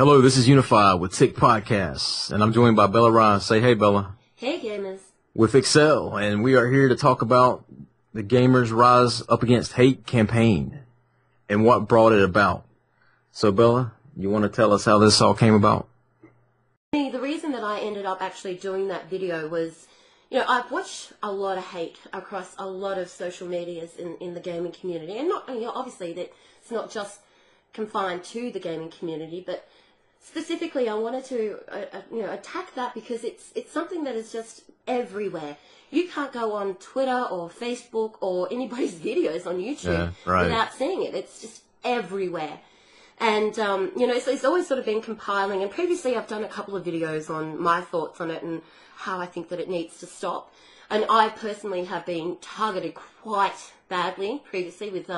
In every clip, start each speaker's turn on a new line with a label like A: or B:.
A: Hello, this is Unified with TiC Podcast, and I'm joined by Bella Ryse. Say hey, Bella.
B: Hey, gamers.
A: With Excel, and we are here to talk about the Gamers Rise Up Against Hate campaign and what brought it about. So, Bella, you want to tell us how this all came about?
B: The reason that I ended up actually doing that video was, I've watched a lot of hate across a lot of social medias in the gaming community, and not, obviously that it's not just confined to the gaming community, but specifically I wanted to, attack that because it's something that is just everywhere. You can't go on Twitter or Facebook or anybody's videos on YouTube without seeing it. It's just everywhere. And, so it's always sort of been compiling. And previously I've done a couple of videos on my thoughts on it and how I think that it needs to stop. And I personally have been targeted quite badly previously with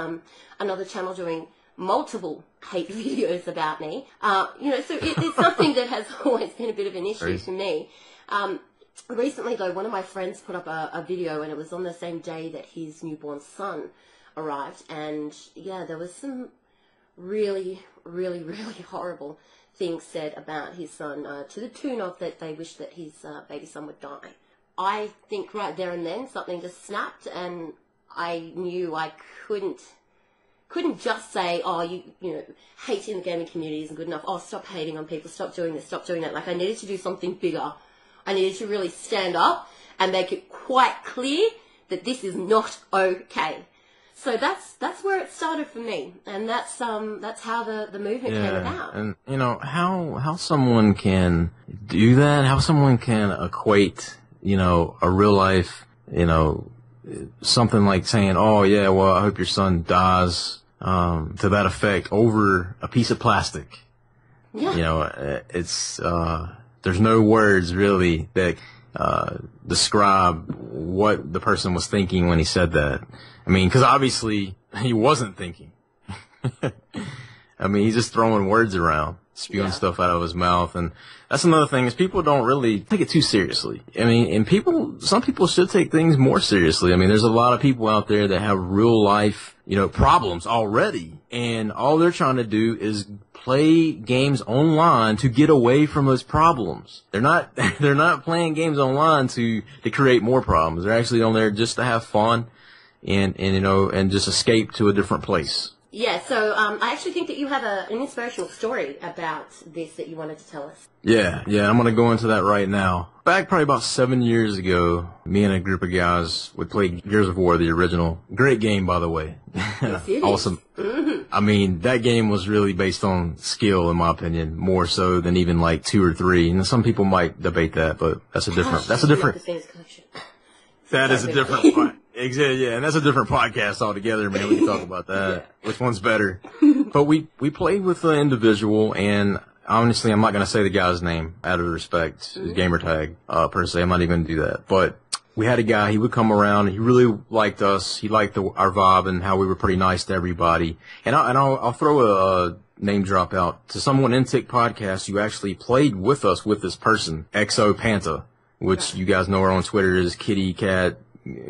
B: another channel doing multiple hate videos about me. So it's something that has always been a bit of an issue for me. Recently, though, one of my friends put up a video, and it was on the same day that his newborn son arrived. And, yeah, there was some really, really, really horrible things said about his son, to the tune of that they wished that his baby son would die. I think right there and then something just snapped, and I knew I couldn't just say, hate in the gaming community isn't good enough. Oh, stop hating on people, stop doing this, stop doing that. Like, I needed to do something bigger. I needed to really stand up and make it quite clear that this is not okay. So that's where it started for me, and that's how the movement came about.
A: And how someone can do that, how someone can equate, a real life, something like saying, oh yeah, well I hope your son dies, to that effect over a piece of plastic. Yeah. It's there's no words really that describe what the person was thinking when he said that. I mean, because obviously he wasn't thinking. I mean, he's just throwing words around, spewing stuff out of his mouth. And that's another thing is people don't really take it too seriously. I mean, and some people should take things more seriously. I mean, there's a lot of people out there that have real life, problems already. And all they're trying to do is play games online to get away from those problems. They're not playing games online to create more problems. They're actually on there just to have fun and just escape to a different place.
B: Yeah, so I actually think that you have an inspirational story about this that you wanted to tell us.
A: Yeah, I'm going to go into that right now. Back probably about 7 years ago, me and a group of guys would play Gears of War, the original. Great game, by the way.
B: Yes, it
A: Awesome.
B: Mm-hmm.
A: I mean, that game was really based on skill, in my opinion, more so than even like 2 or 3. And some people might debate that, but that is a different point. Exactly, yeah, and that's a different podcast altogether, man. We can talk about that. Yeah. Which one's better? But we played with an individual, and honestly, I'm not going to say the guy's name out of respect, his gamer tag, per se. I'm not even going to do that. But we had a guy, he would come around, he really liked us. He liked our vibe and how we were pretty nice to everybody. And I'll throw a name drop out to someone in TiC Podcast who actually played with us with this person, XO Panta, which you guys know her on Twitter is Kitty Cat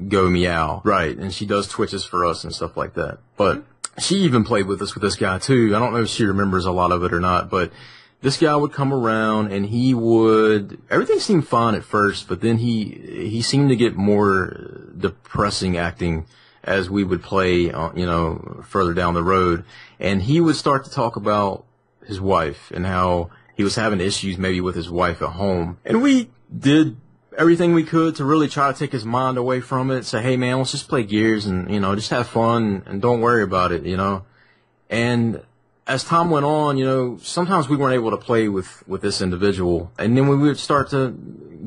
A: Go Meow. Right, and she does Twitches for us and stuff like that. But she even played with us with this guy too. I don't know if she remembers a lot of it or not, but this guy would come around and everything seemed fine at first, but then he seemed to get more depressing acting as we would play, further down the road. And he would start to talk about his wife and how he was having issues maybe with his wife at home. And we did everything we could to really try to take his mind away from it. Say, hey man, let's just play Gears and, just have fun and don't worry about it, And as time went on, sometimes we weren't able to play with this individual. And then when we would start to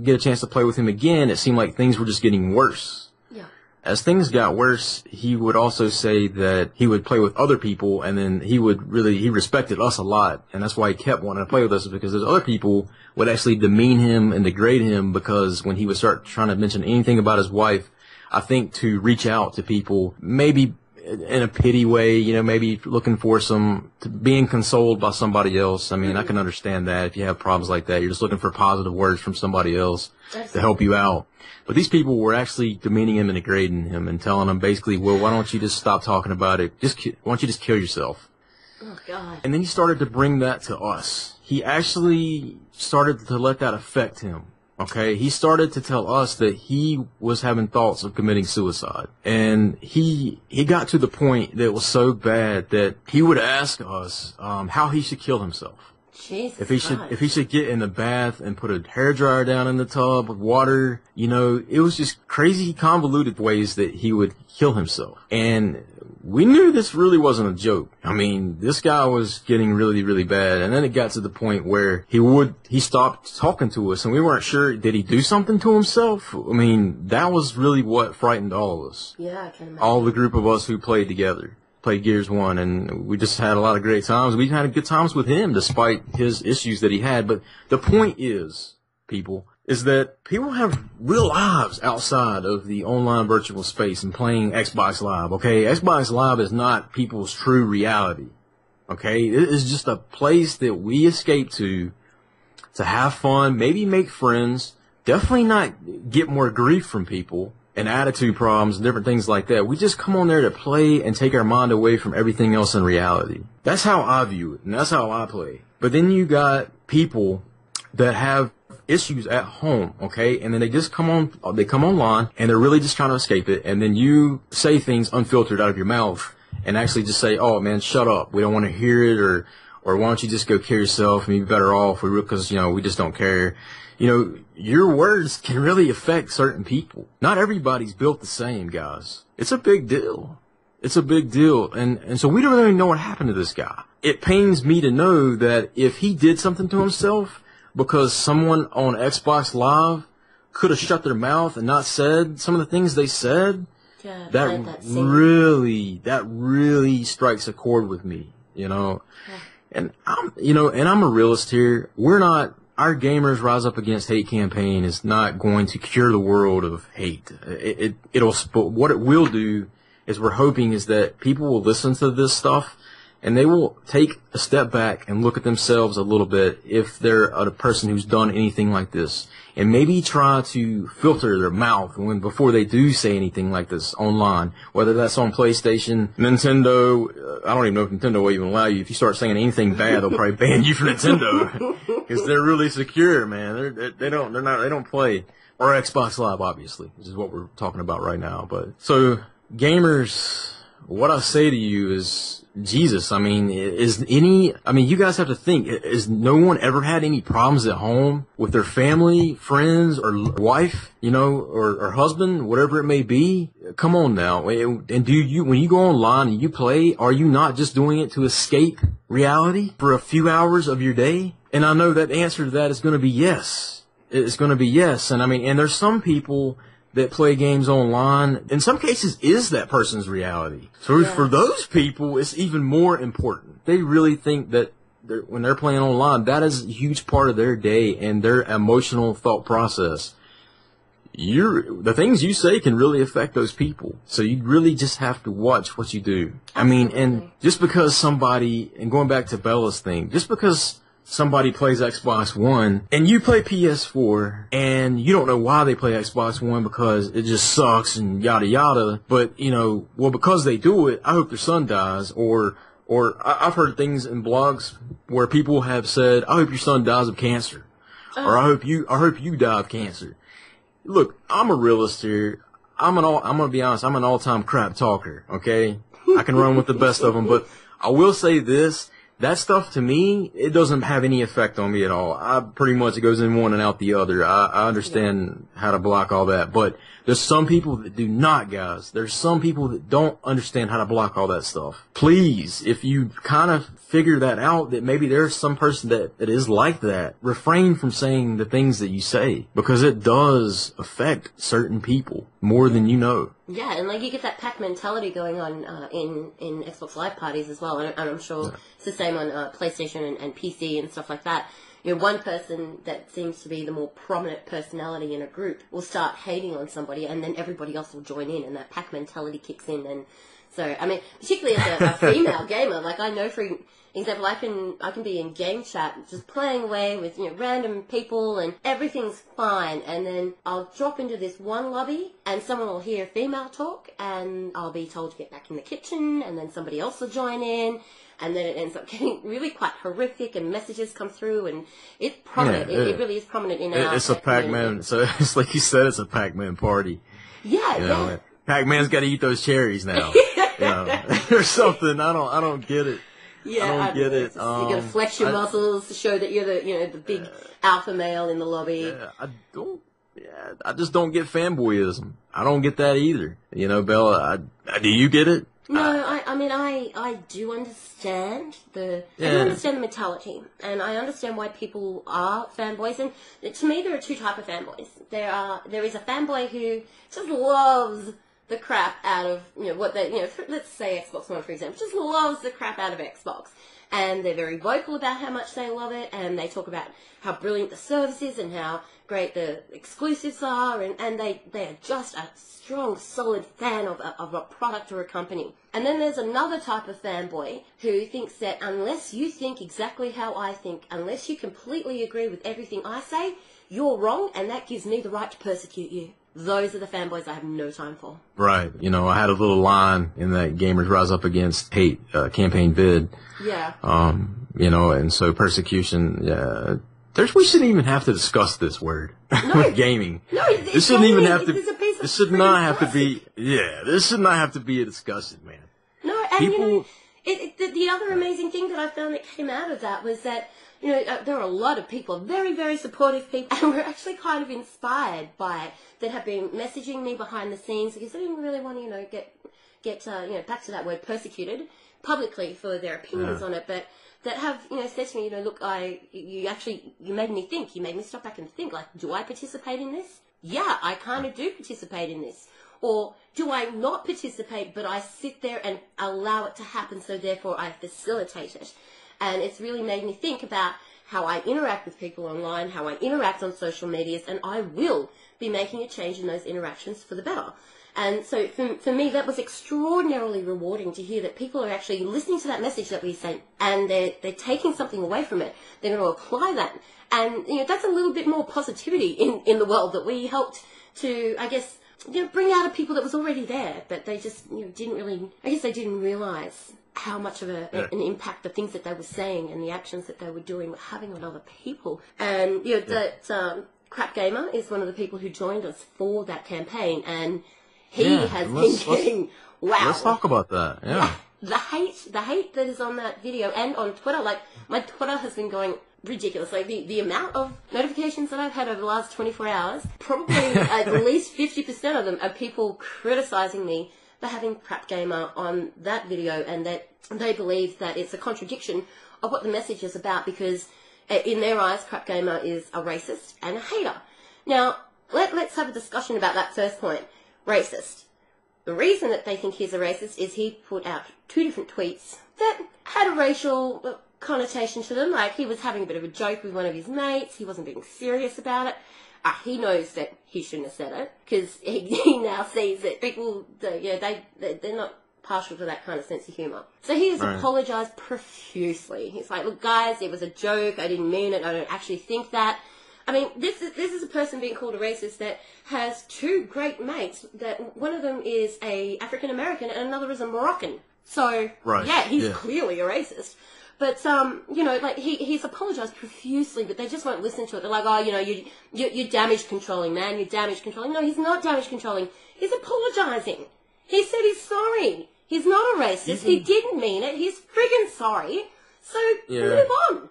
A: get a chance to play with him again, it seemed like things were just getting worse. As things got worse, he would also say that he would play with other people, and then he respected us a lot, and that's why he kept wanting to play with us, because those other people would actually demean him and degrade him, because when he would start trying to mention anything about his wife, I think to reach out to people, maybe in a pity way, maybe looking for being consoled by somebody else. I mean, I can understand that if you have problems like that, you're just looking for positive words from somebody else to help you out. But these people were actually demeaning him and degrading him and telling him basically, well, why don't you just stop talking about it? Why don't you just kill yourself?
B: Oh, God.
A: And then he started to bring that to us. he actually started to let that affect him. Okay, he started to tell us that he was having thoughts of committing suicide. And he got to the point that was so bad that he would ask us how he should kill himself.
B: Jesus
A: if he should get in the bath and put a hairdryer down in the tub with water. You know, it was just crazy convoluted ways that he would kill himself. And we knew this really wasn't a joke. I mean, this guy was getting really, really bad. And then it got to the point where he stopped talking to us and we weren't sure, did he do something to himself? I mean, that was really what frightened all of us.
B: Yeah, I can imagine.
A: All the group of us who played together. Played Gears 1, and we just had a lot of great times. We had good times with him despite his issues that he had. But the point is, people, is that people have real lives outside of the online virtual space and playing Xbox Live, okay? Xbox Live is not people's true reality, okay? It is just a place that we escape to have fun, maybe make friends, definitely not get more grief from people and attitude problems and different things like that. We just come on there to play and take our mind away from everything else in reality. That's how I view it, and that's how I play. But then you got people that have issues at home, okay? And then they just come online, and they're really just trying to escape it, and then you say things unfiltered out of your mouth and actually just say, oh, man, shut up. We don't want to hear it, or why don't you just go kill yourself and be better off because, we just don't care. Your words can really affect certain people. Not everybody's built the same, guys. It's a big deal. It's a big deal. And so we don't really know what happened to this guy. It pains me to know that if he did something to himself because someone on Xbox Live could have shut their mouth and not said some of the things they said, that really strikes a chord with me, Yeah. And I'm a realist here. Our Gamers Rise Up Against Hate campaign is not going to cure the world of hate. But what it will do is we're hoping is that people will listen to this stuff and they will take a step back and look at themselves a little bit if they're a person who's done anything like this, and maybe try to filter their mouth before they do say anything like this online, whether that's on PlayStation, Nintendo. I don't even know if Nintendo will even allow you. If you start saying anything bad, they'll probably ban you from Nintendo because they're really secure, man. They don't play, or Xbox Live, obviously, which is what we're talking about right now. But so gamers, what I say to you is, Jesus, you guys have to think, has no one ever had any problems at home with their family, friends, or wife, or husband, whatever it may be? Come on now. And when you go online and you play, are you not just doing it to escape reality for a few hours of your day? And I know that the answer to that is going to be yes. It's going to be yes. And and there's some people that play games online, in some cases, is that person's reality. So for those people, it's even more important. They really think that when they're playing online, that is a huge part of their day and their emotional thought process. The things you say can really affect those people. So you really just have to watch what you do. And just because somebody, and going back to Bella's thing, just because somebody plays Xbox One and you play PS4 and you don't know why they play Xbox One because it just sucks and yada yada, but because they do it, I hope their son dies, or I've heard things in blogs where people have said, I hope your son dies of cancer, or I hope you die of cancer. Look, I'm a realist here. I'm gonna be honest, I'm an all-time crap talker, okay? I can run with the best of them, but I will say this. That stuff, to me, it doesn't have any effect on me at all. It goes in one and out the other. I understand how to block all that. But there's some people that do not, guys. There's some people that don't understand how to block all that stuff. Please, if you kind of figure that out, that maybe there's some person that is like that, refrain from saying the things that you say, because it does affect certain people more than you know.
B: Yeah, and you get that pack mentality going on in Xbox Live parties as well, and I'm sure it's the same on PlayStation and PC and stuff like that. One person that seems to be the more prominent personality in a group will start hating on somebody, and then everybody else will join in, and that pack mentality kicks in. And so, particularly as a female gamer, I know, for example, I can be in game chat just playing away with random people and everything's fine, and then I'll drop into this one lobby and someone will hear female talk and I'll be told to get back in the kitchen, and then somebody else will join in. and then it ends up getting really quite horrific, and messages come through, and it's prominent. It really is prominent in our
A: It's a Pac-Man. So it's like you said, it's a Pac-Man party.
B: Yeah,
A: you know, Pac-Man's got to eat those cherries now, or something. I don't get it.
B: Yeah,
A: I don't get it.
B: You got to flex your muscles to show that you're the big alpha male in the lobby.
A: I just don't get fanboyism. I don't get that either. You know, Bella, do you get it?
B: No, I do understand I do understand the mentality, and I understand why people are fanboys. And to me, there are two types of fanboys. There is a fanboy who just loves the crap out of, what they, let's say Xbox One, for example, just loves the crap out of Xbox. And they're very vocal about how much they love it, and they talk about how brilliant the service is and how great the exclusives are, and they are just a strong, solid fan of a product or a company. And then there's another type of fanboy who thinks that unless you think exactly how I think, unless you completely agree with everything I say, you're wrong, and that gives me the right to persecute you. Those are the fanboys I have no time for.
A: Right. I had a little line in that Gamers Rise Up Against Hate campaign vid.
B: Yeah.
A: And so persecution, we shouldn't even have to discuss this word with gaming.
B: No,
A: this shouldn't even have to. This should not have to be. Yeah, this should not have to be a discussion, man.
B: No, and the other amazing thing that I found that came out of that was that there are a lot of people, very, very supportive people, and we're actually kind of inspired by it, that have been messaging me behind the scenes because they didn't really want to, get back to that word, persecuted, publicly for their opinions on it, but that have, said to me, look, you made me think, you made me stop back and think, like, do I participate in this? Yeah, I kind of do participate in this. Or do I not participate, but I sit there and allow it to happen, so therefore I facilitate it? And it's really made me think about how I interact with people online, how I interact on social medias, and I will be making a change in those interactions for the better. And so for me, that was extraordinarily rewarding to hear that people are actually listening to that message that we sent, and they're taking something away from it. They're going to apply that. And, that's a little bit more positivity in the world that we helped to, I guess, bring out of people that was already there, but they just, they didn't realize how much of an impact the things that they were saying and the actions that they were doing were having on other people. And, Crap Gamer is one of the people who joined us for that campaign, and he has been getting, wow.
A: Let's talk about that, yeah.
B: The hate that is on that video and on Twitter, like, my Twitter has been going ridiculous. Like, the amount of notifications that I've had over the last 24 hours, probably at least 50% of them are people criticizing me for having Crap Gamer on that video, and that they believe that it's a contradiction of what the message is about, because in their eyes, Crap Gamer is a racist and a hater. Now, let's have a discussion about that first point. Racist. The reason that they think he's a racist is he put out 2 different tweets that had a racial connotation to them. Like, he was having a bit of a joke with one of his mates. He wasn't being serious about it. He knows that he shouldn't have said it, because he now sees that people, they're not partial to that kind of sense of humour. So he has apologised profusely. He's like, look, guys, it was a joke. I didn't mean it. I don't actually think that. I mean, this is a person being called a racist that has 2 great mates, that one of them is a African American and another is a Moroccan. So, he's clearly a racist. But, he's apologised profusely, but they just won't listen to it. They're like, oh, you're damage controlling, man. You're damage controlling. No, he's not damage controlling. He's apologising. He said he's sorry. He's not a racist. He didn't mean it. He's friggin' sorry. So, move on.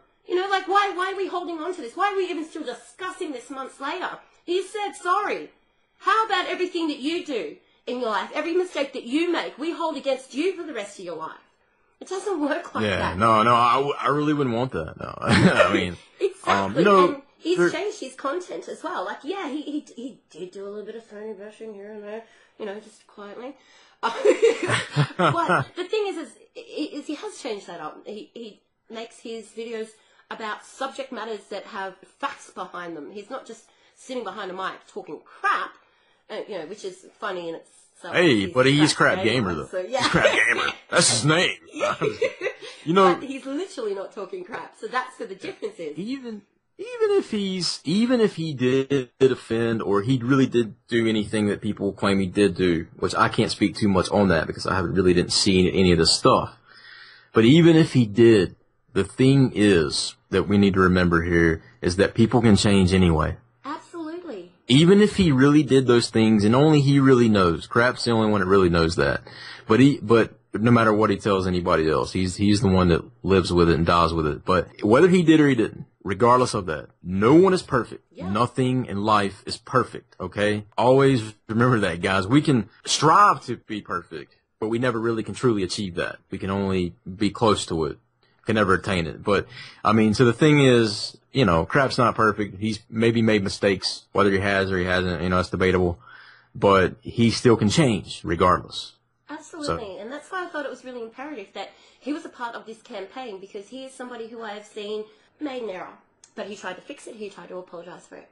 B: Why are we holding on to this? Why are we even still discussing this months later? He said sorry. How about everything that you do in your life, every mistake that you make, we hold against you for the rest of your life? It doesn't work like that.
A: No, I really wouldn't want that. No, I mean,
B: exactly. And he's changed his content as well. Like, he did do a little bit of phony brushing here and there, just quietly. But the thing is he has changed that up. He makes his videos about subject matters that have facts behind them. He's not just sitting behind a mic talking crap, which is funny in itself.
A: Hey, but he's Crap Gamer, though. So, yeah. He's Crap Gamer. That's his name.
B: But he's literally not talking crap. So that's where the difference is.
A: Even if he did offend, or he really did do anything that people claim he did do, which I can't speak too much on that because I didn't see any of this stuff. But even if he did, the thing is that we need to remember here is that people can change anyway.
B: Absolutely.
A: Even if he really did those things, and only he really knows. Crap's the only one that really knows that. But no matter what he tells anybody else, he's the one that lives with it and dies with it. But whether he did or he didn't, regardless of that, no one is perfect. Yeah. Nothing in life is perfect, okay? Always remember that, guys. We can strive to be perfect, but we never really can truly achieve that. We can only be close to it. Can never attain it. But, I mean, so the thing is, Crap's not perfect. He's maybe made mistakes, whether he has or he hasn't, it's debatable. But he still can change regardless.
B: Absolutely. And that's why I thought it was really imperative that he was a part of this campaign, because he is somebody who I have seen made an error. But he tried to fix it. He tried to apologise for it.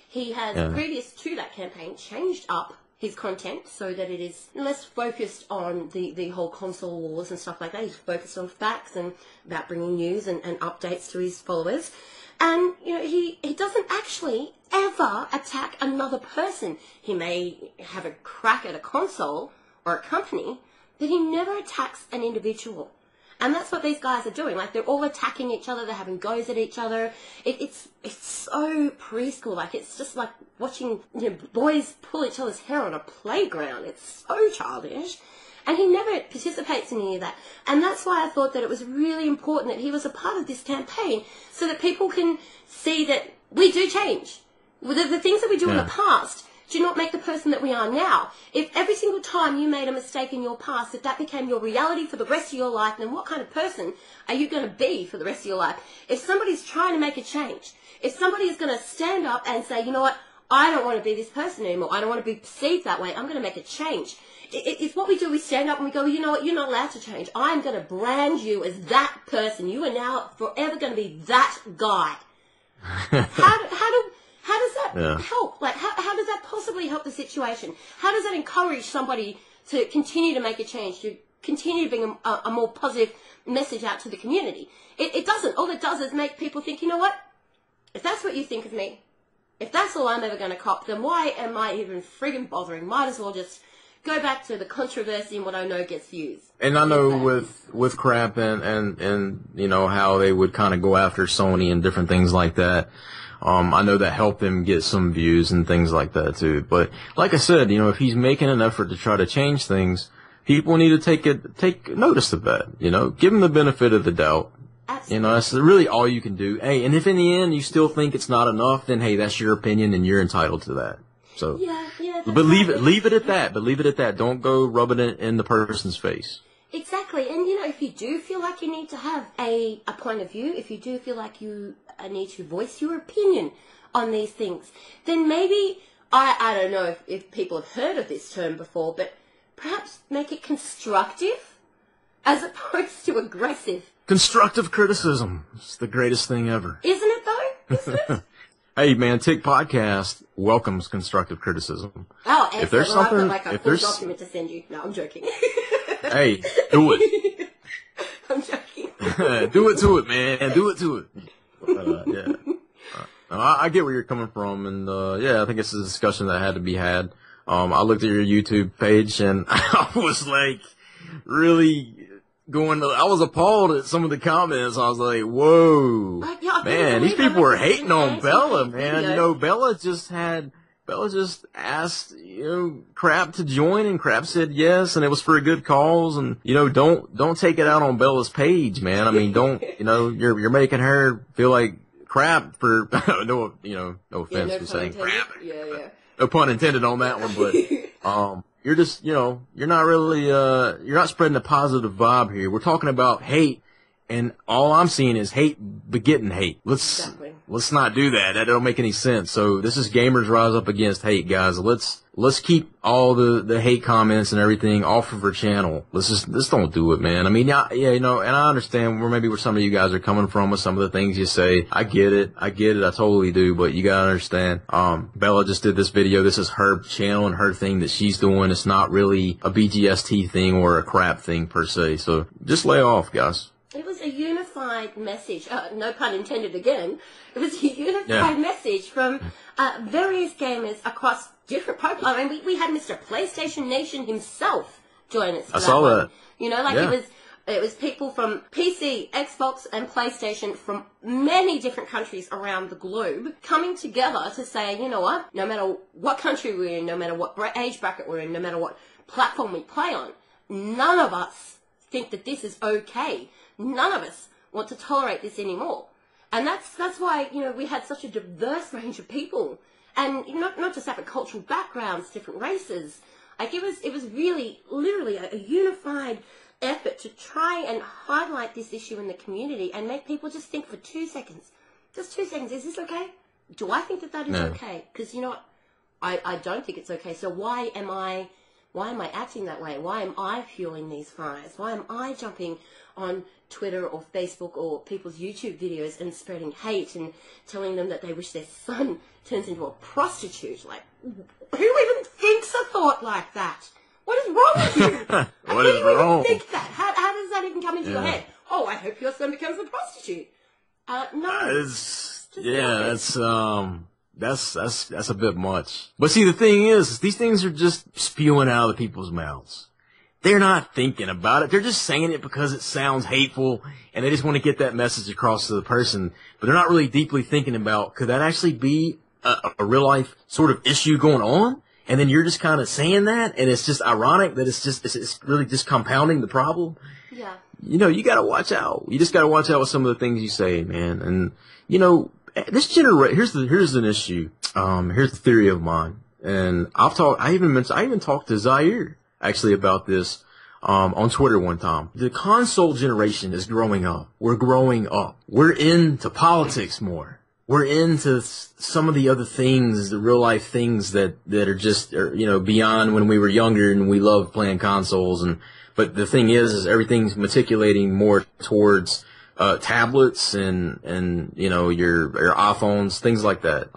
B: He has, previous to that campaign, changed up his content so that it is less focused on the whole console wars and stuff like that. He's focused on facts and about bringing news and updates to his followers. And, he doesn't actually ever attack another person. He may have a crack at a console or a company, but he never attacks an individual. And that's what these guys are doing. Like, they're all attacking each other. They're having goes at each other. It's so preschool. Like, it's just like watching boys pull each other's hair on a playground. It's so childish. And he never participates in any of that. And that's why I thought that it was really important that he was a part of this campaign, so that people can see that we do change. The things that we do in the past do not make the person that we are now. If every single time you made a mistake in your past, if that became your reality for the rest of your life, then what kind of person are you going to be for the rest of your life? If somebody's trying to make a change, if somebody is going to stand up and say, you know what, I don't want to be this person anymore, I don't want to be perceived that way, I'm going to make a change. It's what we do. We stand up and we go, you know what, you're not allowed to change. I'm going to brand you as that person. You are now forever going to be that guy. How does that help? Like, how does that possibly help the situation? How does that encourage somebody to continue to make a change, to continue to bring a more positive message out to the community? It doesn't. All it does is make people think, you know what? If that's what you think of me, if that's all I'm ever going to cop, then why am I even friggin' bothering? Might as well just go back to the controversy and what I know gets views.
A: And I know with Crap and how they would kind of go after Sony and different things like that. I know that helped them get some views and things like that too. But like I said, if he's making an effort to try to change things, people need to take notice of that. Give him the benefit of the doubt. Absolutely. That's really all you can do. Hey, and if in the end you still think it's not enough, then hey, that's your opinion and you're entitled to that. So, but leave it at that. But leave it at that. Don't go rubbing it in the person's face.
B: Exactly. And, if you do feel like you need to have a point of view, if you do feel like you need to voice your opinion on these things, then maybe, I don't know if people have heard of this term before, but perhaps make it constructive as opposed to aggressive.
A: Constructive criticism. It's the greatest thing ever.
B: Isn't it, though? Isn't it?
A: Hey, man, TiC Podcast welcomes constructive criticism.
B: Oh, excellent. If there's something, I've got like a full document to send you. No, I'm joking.
A: Hey, do it.
B: I'm joking.
A: Do it to it, man. Do it to it. I get where you're coming from, and I think it's a discussion that had to be had. I looked at your YouTube page, and I was like, really I was appalled at some of the comments. I was like, whoa, man, these people were hating on Bella, man. Bella just asked, Crap to join, and Crap said yes, and it was for a good cause, and, don't take it out on Bella's page, man. I mean, don't, you're making her feel like crap for, no offense for saying crap. Yeah. No pun intended on that one, but, you're just, you're not really, you're not spreading a positive vibe here. We're talking about hate, and all I'm seeing is hate begetting hate. Let's not do that. That don't make any sense. So this is Gamers Rise Up Against Hate, guys. Let's keep all the hate comments and everything off of our channel. Let's don't do it, man. I mean, and I understand where some of you guys are coming from with some of the things you say. I get it. I totally do. But you gotta understand, Bella just did this video. This is her channel and her thing that she's doing. It's not really a BGST thing or a Crap thing per se. So just lay off, guys.
B: It was a unified message. No pun intended again. It was a unified message from various gamers across different profiles. I mean, we had Mr. PlayStation Nation himself join us.
A: I saw that.
B: He was It was people from PC, Xbox, and PlayStation from many different countries around the globe coming together to say, you know what, no matter what country we're in, no matter what age bracket we're in, no matter what platform we play on, none of us think that this is okay. None of us want to tolerate this anymore. And that's why, you know, we had such a diverse range of people. And not just different cultural backgrounds, different races. Like, it was really, literally a unified effort to try and highlight this issue in the community and make people just think for 2 seconds. Just 2 seconds. Is this okay? Do I think that is okay? Because, you know what? I don't think it's okay. So why am I acting that way? Why am I fueling these fires? Why am I jumping on Twitter or Facebook or people's YouTube videos and spreading hate and telling them that they wish their son turns into a prostitute? Like, who even thinks a thought like that? What is wrong with you?
A: What is wrong?
B: Even think that? How does that even come into your head? Oh, I hope your son becomes a prostitute. No.
A: That's a bit much. But see, the thing is, these things are just spewing out of the people's mouths. They're not thinking about it. They're just saying it because it sounds hateful, and they just want to get that message across to the person. But they're not really deeply thinking about, could that actually be a real life sort of issue going on? And then you're just kind of saying that, and it's just ironic that it's really just compounding the problem.
B: Yeah.
A: You know, you gotta watch out. You just gotta watch out with some of the things you say, man. And, you know, this here's an issue. Here's the theory of mine. And I even talked to Zaire, actually, about this, on Twitter one time. The console generation is growing up. We're growing up. We're into politics more. We're into some of the other things, the real life things that are just, you know, beyond when we were younger and we loved playing consoles. But the thing is everything's matriculating more towards, tablets and, you know, your iPhones, things like that.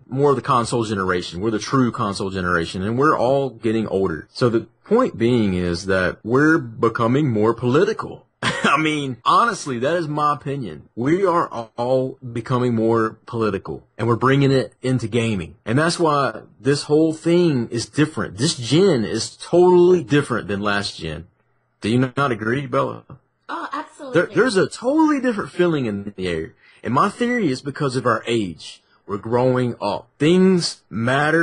A: More of the console generation. We're the true console generation, and we're all getting older. So the point being is that we're becoming more political. I mean, honestly, that is my opinion. We are all becoming more political, and we're bringing it into gaming. And that's why this whole thing is different. This gen is totally different than last gen. Do you not agree, Bella?
B: Oh, absolutely.
A: There's a totally different feeling in the air. And my theory is because of our age. We're growing up. Things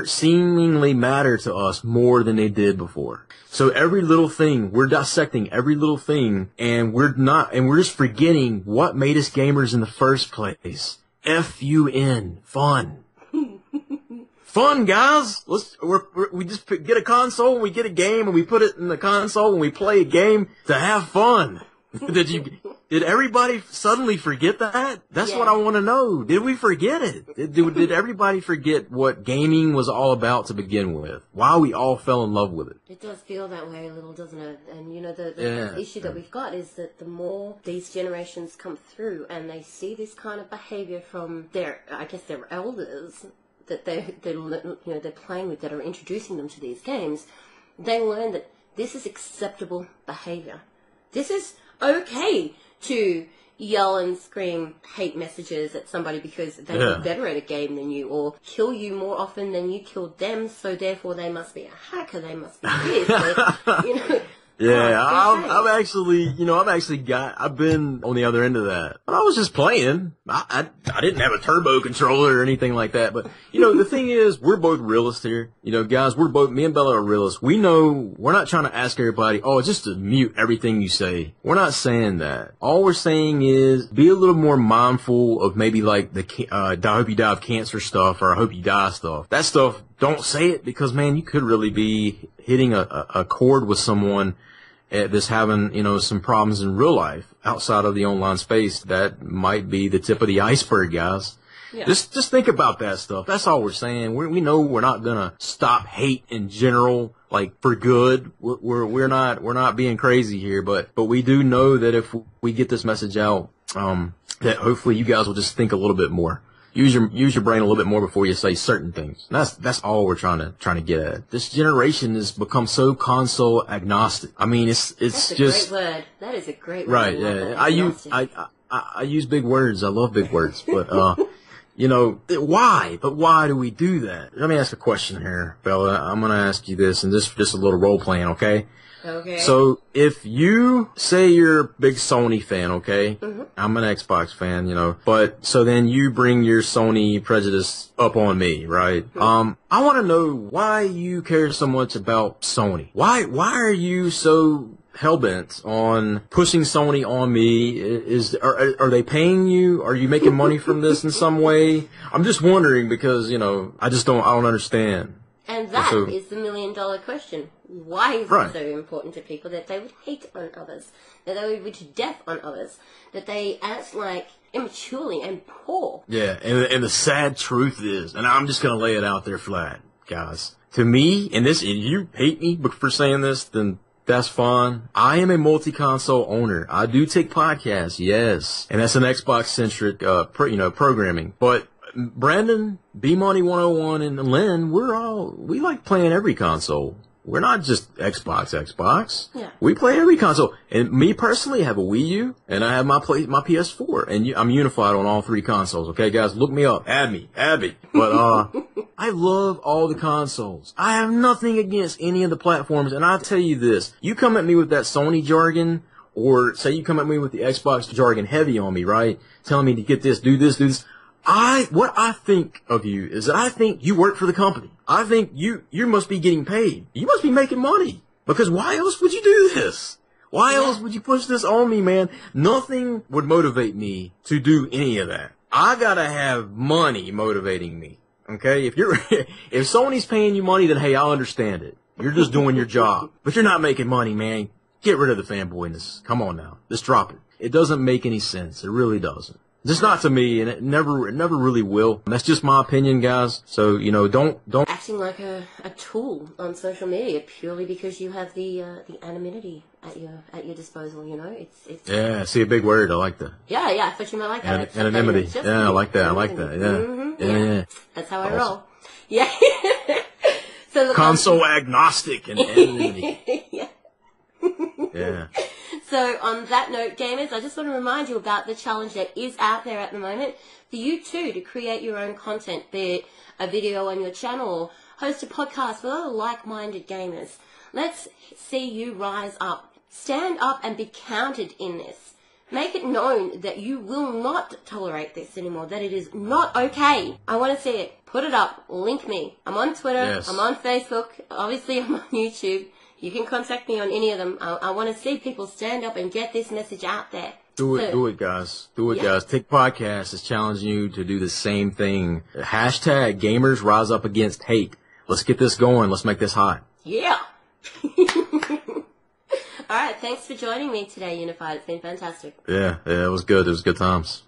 A: seemingly matter to us more than they did before. So every little thing, we're dissecting every little thing, and we're just forgetting what made us gamers in the first place. F-U-N. Fun. Fun, guys. We just get a console, and we get a game, and we put it in the console, and we play a game to have fun. Did everybody suddenly forget that? That's what I want to know. Did we forget it? Did everybody forget what gaming was all about to begin with? Why we all fell in love with it?
B: It does feel that way a little, doesn't it? And, you know, the issue that we've got is that the more these generations come through and they see this kind of behavior from their elders that they're playing with, that are introducing them to these games, they learn that this is acceptable behavior. This is okay to yell and scream hate messages at somebody because they're better at a game than you, or kill you more often than you killed them, so therefore they must be a hacker, they must be this. I've been on the other end of that. But I was just playing. I didn't have a turbo controller or anything like that. But, you know, the thing is, we're both realists here. You know, guys, me and Bella are realists. We know, we're not trying to ask everybody, just to mute everything you say. We're not saying that. All we're saying is, be a little more mindful of maybe like I hope you die of cancer stuff, or I hope you die stuff. That stuff, don't say it, because, man, you could really be hitting a chord with someone that's having, you know, some problems in real life outside of the online space. That might be the tip of the iceberg, guys. Yeah. Just think about that stuff. That's all we're saying. We know we're not gonna stop hate in general, like for good. We're not being crazy here, but we do know that if we get this message out, that hopefully you guys will just think a little bit more. Use your brain a little bit more before you say certain things. That's all we're trying to get at. This generation has become so console agnostic. I mean, that's just a great word. That is a great word. Right. Yeah. I use big words. I love big words, but
A: You know, why? But why do we do that? Let me ask a question here, Bella. I'm going to ask you this, and just a little role playing, okay?
B: Okay.
A: So, if you say you're a big Sony fan, okay? Mm-hmm. I'm an Xbox fan, you know. But, so then you bring your Sony prejudice up on me, right? Mm-hmm. I want to know why you care so much about Sony. Why are you so hellbent on pushing Sony on me? Are they paying you? Are you making money from this in some way? I'm just wondering because, you know, I don't understand.
B: And that is the $1 million question. Why is it so important to people that they would hate on others, that they would wish death on others, that they act like immaturely and poor?
A: Yeah, and the sad truth is, and I'm just going to lay it out there flat, guys. To me, and you hate me for saying this, then that's fine. I am a multi-console owner. I do TiC Podcast, yes, and that's an Xbox-centric, programming. But Brandon, B-Money 101, and Lynn, we like playing every console. We're not just Xbox.
B: Yeah. We
A: play every console. And me personally, I have a Wii U, and I have my PS4, and I'm unified on all three consoles. Okay, guys, look me up. Add me. But, I love all the consoles. I have nothing against any of the platforms, and I'll tell you this. You come at me with that Sony jargon, or say you come at me with the Xbox jargon heavy on me, right? Telling me to get this, do this. What I think of you is that I think you work for the company. I think you must be getting paid. You must be making money. Because why else would you do this? Why else would you push this on me, man? Nothing would motivate me to do any of that. I gotta have money motivating me. Okay? If Sony's paying you money, then hey, I'll understand it. You're just doing your job. But you're not making money, man. Get rid of the fanboyness. Come on now. Just drop it. It doesn't make any sense. It really doesn't. Just not to me, and it never really will. That's just my opinion, guys. So, you know, don't
B: acting like a tool on social media purely because you have the anonymity at your disposal. You know, it's
A: yeah. See, a big word. I like that.
B: Yeah. I thought you might like that.
A: Anonymity. Yeah, I like that. Yeah.
B: Mm-hmm.
A: Yeah.
B: That's how I roll. Yeah. So
A: console agnostic and anonymity.
B: Yeah.
A: Yeah.
B: So on that note, gamers, I just want to remind you about the challenge that is out there at the moment for you too to create your own content, be it a video on your channel or host a podcast with other like-minded gamers. Let's see you rise up. Stand up and be counted in this. Make it known that you will not tolerate this anymore, that it is not okay. I want to see it. Put it up. Link me. I'm on Twitter.
A: Yes.
B: I'm on Facebook. Obviously, I'm on YouTube. You can contact me on any of them. I want to see people stand up and get this message out there.
A: Do it, guys. Guys. TiC Podcast is challenging you to do the same thing. Hashtag gamers rise up against hate. Let's get this going. Let's make this hot.
B: Yeah. All right. Thanks for joining me today, Unified. It's been fantastic.
A: Yeah. It was good. It was good times.